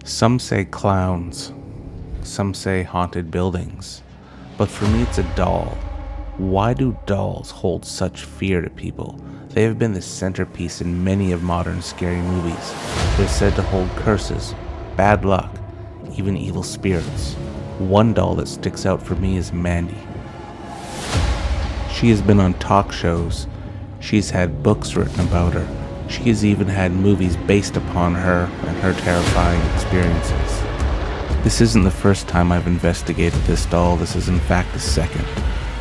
Some say clowns, some say haunted buildings, but for me it's a doll. Why do dolls hold such fear to people? They have been the centerpiece in many of modern scary movies. They're said to hold curses, bad luck, even evil spirits. One doll that sticks out for me is Mandy. She has been on talk shows, she's had books written about her, she has even had movies based upon her and her terrifying experiences. This isn't the first time I've investigated this doll, this is in fact the second.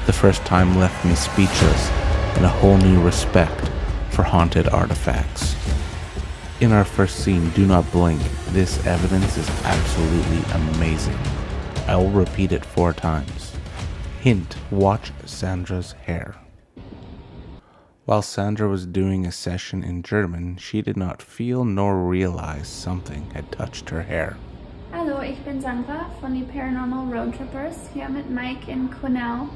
The first time left me speechless and a whole new respect for haunted artifacts. In our first scene, Do Not Blink, this evidence is absolutely amazing. I will repeat it 4 times. Hint, watch Sandra's hair. While Sandra was doing a session in German, she did not feel nor realize something had touched her hair. Hallo, ich bin Sandra von den Paranormal Roadtrippers, hier mit Mike in Quesnel,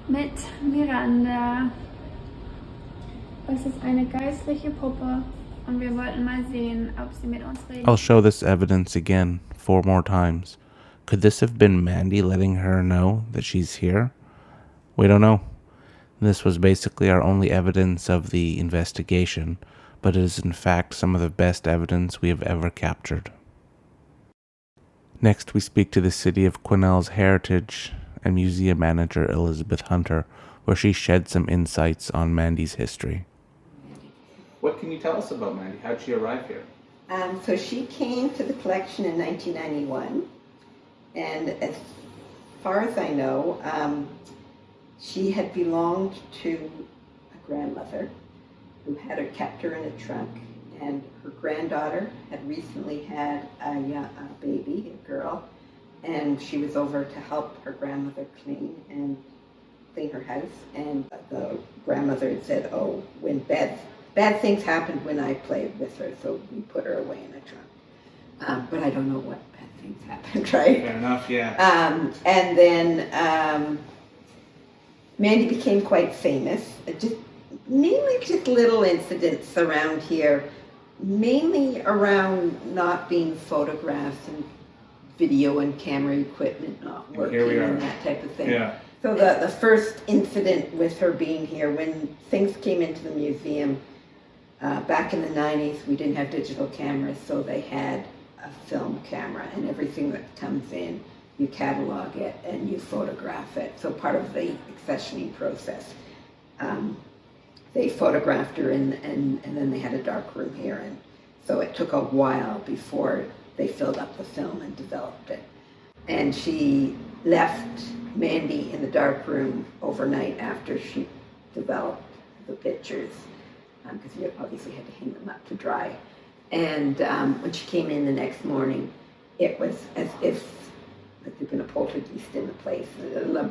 mit Miranda. Es ist eine geistliche Puppe und wir wollten mal sehen, ob sie mit uns reden. I'll show this evidence again 4 more times. Could this have been Mandy letting her know that she's here? We don't know. This was basically our only evidence of the investigation, but it is in fact some of the best evidence we have ever captured. Next, we speak to the City of Quesnel's Heritage and Museum Manager Elizabeth Hunter, where she shed some insights on Mandy's history. What can you tell us about Mandy? How did she arrive here? So she came to the collection in 1991, and as far as I know, she had belonged to a grandmother who had her kept her in a trunk, and her granddaughter had recently had a baby, a girl, and she was over to help her grandmother clean her house, and the grandmother said, "Oh, when bad things happened when I played with her, so we put her away in a trunk." But I don't know what bad things happened, right? Fair enough, yeah. And then Mandy became quite famous, mainly just little incidents around here, mainly around not being photographed and video and camera equipment not working and that type of thing. Yeah. So the first incident with her being here, when things came into the museum, back in the 90s, we didn't have digital cameras, so they had a film camera, and everything that comes in, you catalog it and you photograph it. So part of the accessioning process, they photographed her and then they had a dark room here, and so it took a while before they filled up the film and developed it. And she left Mandy in the dark room overnight after she developed the pictures, because you obviously had to hang them up to dry. And when she came in the next morning, it was as if there'd been a poltergeist in the place.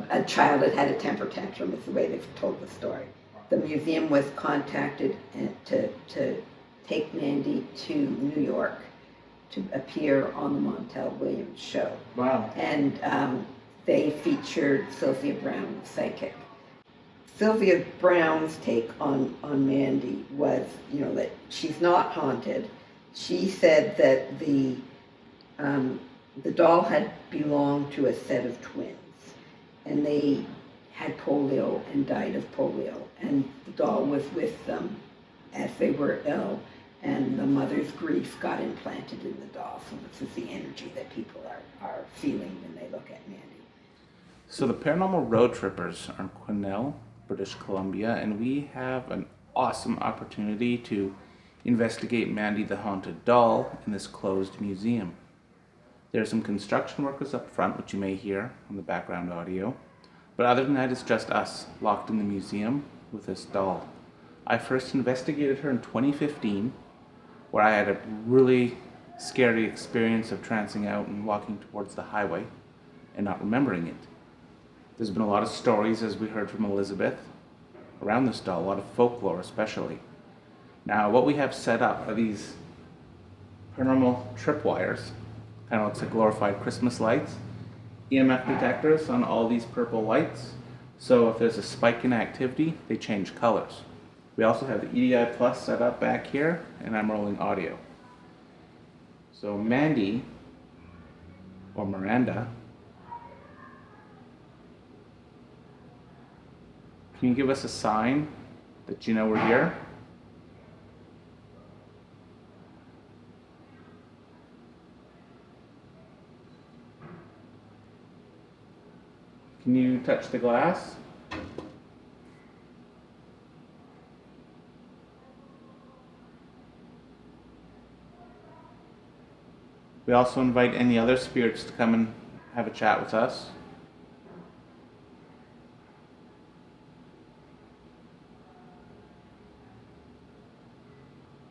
A child had had a temper tantrum, is the way they've told the story. The museum was contacted to take Mandy to New York to appear on the Montel Williams show. Wow. And they featured Sylvia Brown, the psychic. Sylvia Brown's take on Mandy was, that she's not haunted. She said that the doll had belonged to a set of twins, and they had polio and died of polio, and the doll was with them as they were ill, and the mother's grief got implanted in the doll. So this is the energy that people are feeling when they look at Mandy. So the Paranormal Road Trippers are in Quesnel, British Columbia, and we have an awesome opportunity to investigate Mandy the Haunted Doll in this closed museum. There are some construction workers up front, which you may hear on the background audio, but other than that, it's just us locked in the museum with this doll. I first investigated her in 2015, where I had a really scary experience of trancing out and walking towards the highway and not remembering it. There's been a lot of stories, as we heard from Elizabeth, around this doll, a lot of folklore especially. Now, what we have set up are these paranormal tripwires, kind of looks like glorified Christmas lights, EMF detectors on all these purple lights, so if there's a spike in activity, they change colors. We also have the EDI Plus set up back here, and I'm rolling audio. So Mandy, or Miranda, can you give us a sign that you know we're here? Can you touch the glass? We also invite any other spirits to come and have a chat with us.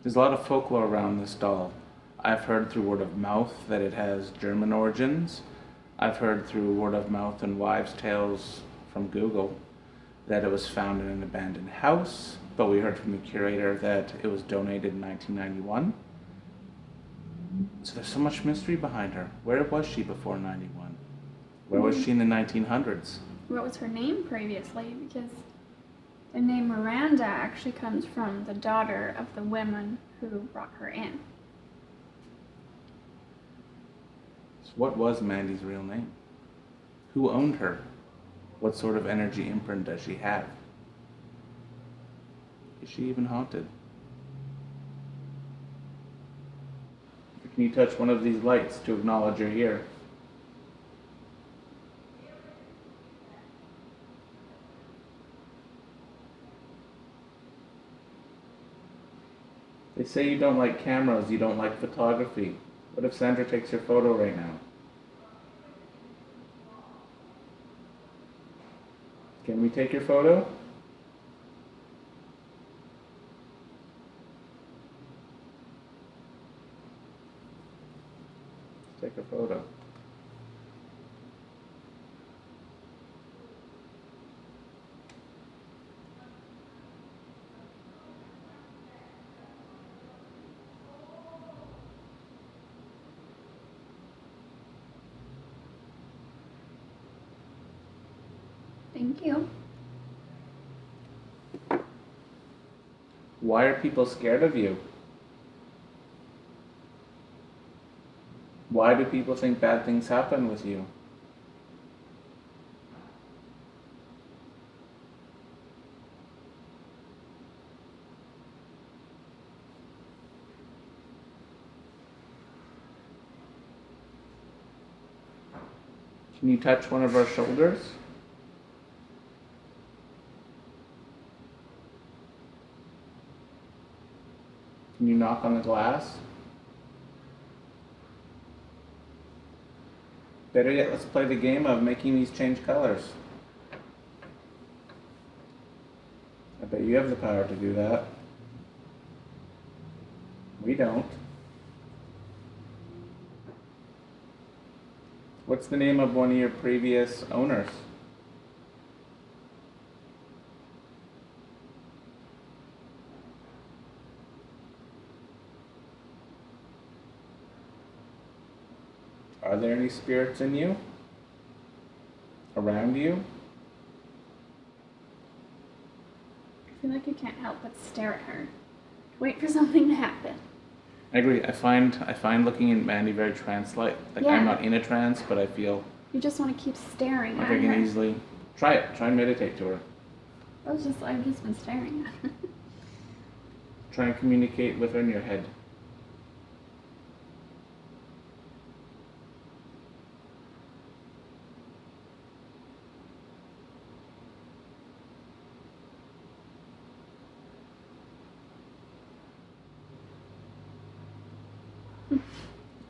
There's a lot of folklore around this doll. I've heard through word of mouth that it has German origins. I've heard through word of mouth and wives' tales from Google that it was found in an abandoned house, but we heard from the curator that it was donated in 1991. So there's so much mystery behind her. Where was she before 91? Where was she in the 1900s? What was her name previously? Because the name Miranda actually comes from the daughter of the women who brought her in. So what was Mandy's real name? Who owned her? What sort of energy imprint does she have? Is she even haunted? Can you touch one of these lights to acknowledge you're here? They say you don't like cameras, you don't like photography. What if Sandra takes your photo right now? Can we take your photo? Take a photo. Thank you. Why are people scared of you? Why do people think bad things happen with you? Can you touch one of our shoulders? Can you knock on the glass? Better yet, let's play the game of making these change colors. I bet you have the power to do that. We don't. What's the name of one of your previous owners? Are there any spirits in you? Around you? I feel like you can't help but stare at her. Wait for something to happen. I agree. I find looking at Mandy very trance-like. Like Yeah. I'm not in a trance, but I feel You just want to keep staring like at I can her. easily try it. Try and meditate to her. I've just been staring at her. Try and communicate with her in your head.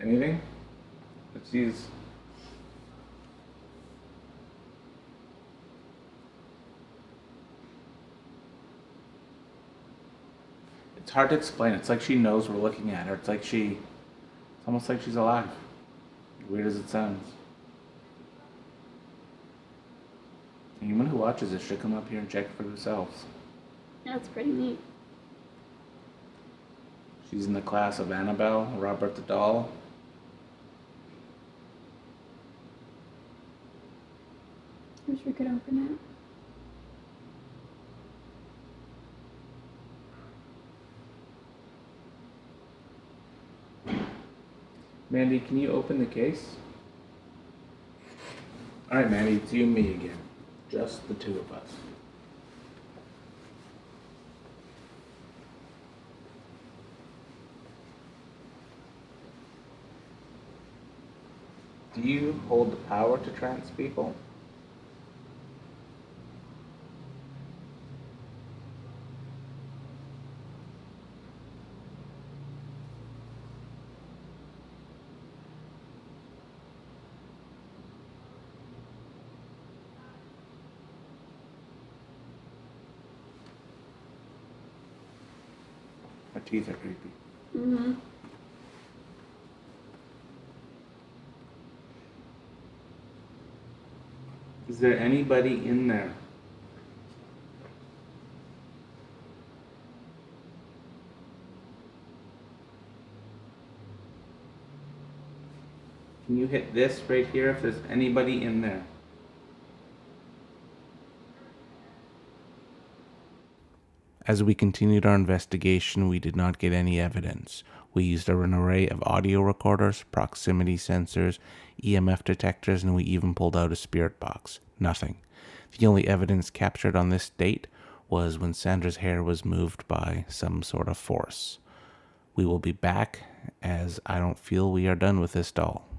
Anything? Let's use. It's hard to explain. It's like she knows we're looking at her. It's almost like she's alive. Weird as it sounds. Anyone who watches this should come up here and check for themselves. Yeah, it's pretty neat. She's in the class of Annabelle, Robert the Doll. I wish we could open it. Mandy, can you open the case? Alright, Mandy, it's you and me again. Just the two of us. Do you hold the power to trance people? My teeth are creepy. Mm-hmm. Is there anybody in there? Can you hit this right here if there's anybody in there? As we continued our investigation, we did not get any evidence. We used an array of audio recorders, proximity sensors, EMF detectors, and we even pulled out a spirit box. Nothing. The only evidence captured on this date was when Sandra's hair was moved by some sort of force. We will be back, as I don't feel we are done with this doll.